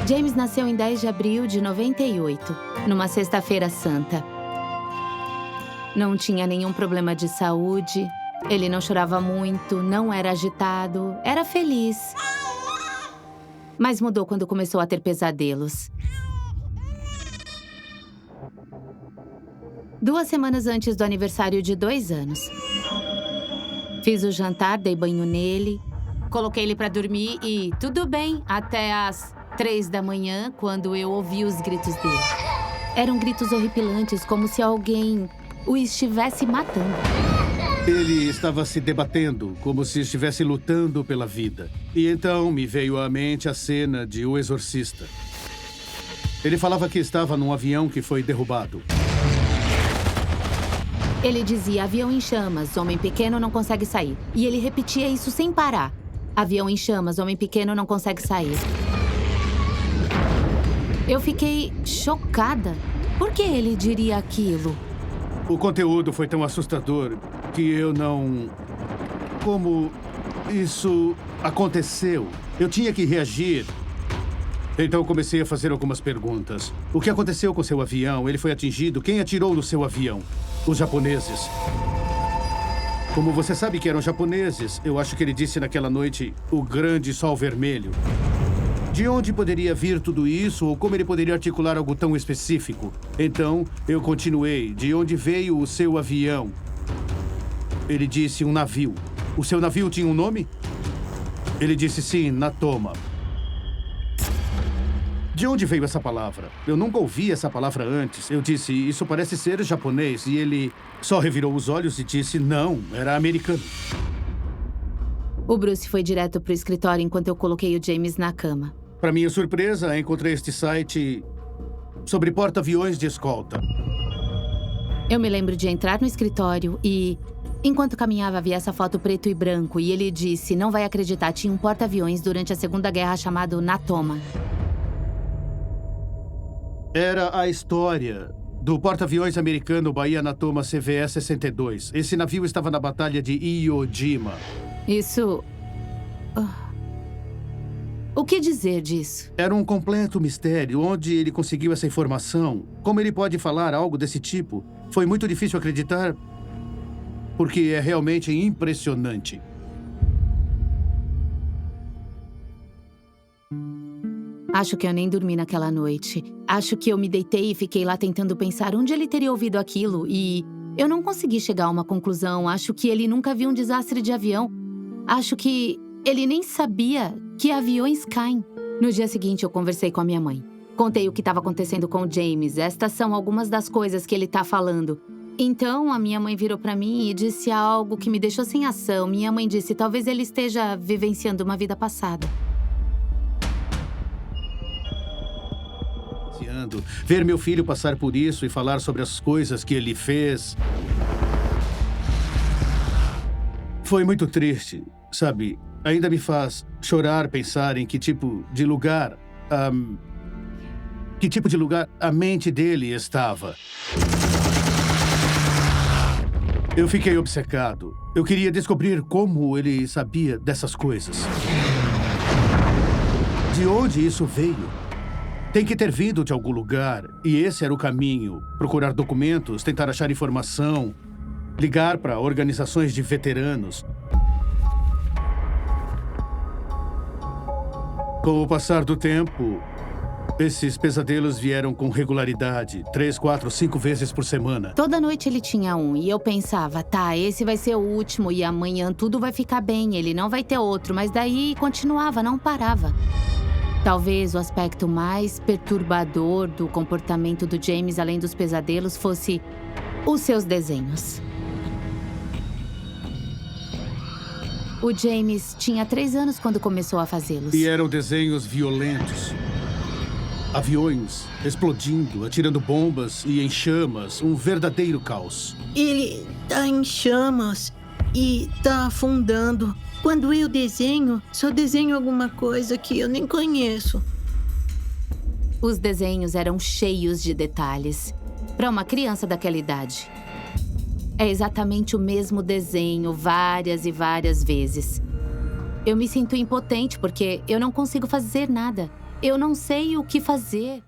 James nasceu em 10 de abril de 98, numa sexta-feira santa. Não tinha nenhum problema de saúde, ele não chorava muito, não era agitado, era feliz. Mas mudou quando começou a ter pesadelos. 2 semanas antes do aniversário de 2 anos. Fiz o jantar, dei banho nele, coloquei ele pra dormir e tudo bem até às 3 da manhã, quando eu ouvi os gritos dele. Eram gritos horripilantes, como se alguém o estivesse matando. Ele estava se debatendo, como se estivesse lutando pela vida. E então me veio à mente a cena de O Exorcista. Ele falava que estava num avião que foi derrubado. Ele dizia, avião em chamas, homem pequeno não consegue sair. E ele repetia isso sem parar. Avião em chamas, homem pequeno não consegue sair. Eu fiquei chocada. Por que ele diria aquilo? O conteúdo foi tão assustador que eu não... Como isso aconteceu? Eu tinha que reagir. Então comecei a fazer algumas perguntas. O que aconteceu com seu avião? Ele foi atingido? Quem atirou no seu avião? Os japoneses. Como você sabe que eram japoneses, eu acho que ele disse naquela noite, o grande sol vermelho. De onde poderia vir tudo isso ou como ele poderia articular algo tão específico? Então, eu continuei. De onde veio o seu avião? Ele disse um navio. O seu navio tinha um nome? Ele disse sim, Natoma. De onde veio essa palavra? Eu nunca ouvi essa palavra antes. Eu disse, isso parece ser japonês. E ele só revirou os olhos e disse, não, era americano. O Bruce foi direto pro escritório enquanto eu coloquei o James na cama. Para minha surpresa, encontrei este site sobre porta-aviões de escolta. Eu me lembro de entrar no escritório e, enquanto caminhava, vi essa foto preto e branco. E ele disse, não vai acreditar, tinha um porta-aviões durante a Segunda Guerra chamado Natoma. Era a história do porta-aviões americano Bahia Natoma CVE-62. Esse navio estava na Batalha de Iwo Jima. Isso... O que dizer disso? Era um completo mistério. Onde ele conseguiu essa informação? Como ele pode falar algo desse tipo? Foi muito difícil acreditar, porque é realmente impressionante. Acho que eu nem dormi naquela noite. Acho que eu me deitei e fiquei lá tentando pensar onde ele teria ouvido aquilo e eu não consegui chegar a uma conclusão. Acho que ele nunca viu um desastre de avião. Acho que ele nem sabia que aviões caem. No dia seguinte, eu conversei com a minha mãe. Contei o que estava acontecendo com o James. Estas são algumas das coisas que ele está falando. Então, a minha mãe virou para mim e disse algo que me deixou sem ação. Minha mãe disse, talvez ele esteja vivenciando uma vida passada. Ver meu filho passar por isso e falar sobre as coisas que ele fez... Foi muito triste, sabe? Ainda me faz chorar pensar em que tipo de lugar a mente dele estava. Eu fiquei obcecado. Eu queria descobrir como ele sabia dessas coisas. De onde isso veio? Tem que ter vindo de algum lugar. E esse era o caminho. Procurar documentos, tentar achar informação, ligar para organizações de veteranos. Com o passar do tempo, esses pesadelos vieram com regularidade. 3, 4, 5 vezes por semana. Toda noite ele tinha um e eu pensava, tá, esse vai ser o último e amanhã tudo vai ficar bem, ele não vai ter outro. Mas daí continuava, não parava. Talvez o aspecto mais perturbador do comportamento do James, além dos pesadelos, fosse os seus desenhos. O James tinha 3 anos quando começou a fazê-los. E eram desenhos violentos. Aviões explodindo, atirando bombas e em chamas. Um verdadeiro caos. Ele tá em chamas e tá afundando. Quando eu desenho, só desenho alguma coisa que eu nem conheço. Os desenhos eram cheios de detalhes. Para uma criança daquela idade. É exatamente o mesmo desenho várias e várias vezes. Eu me sinto impotente porque eu não consigo fazer nada. Eu não sei o que fazer.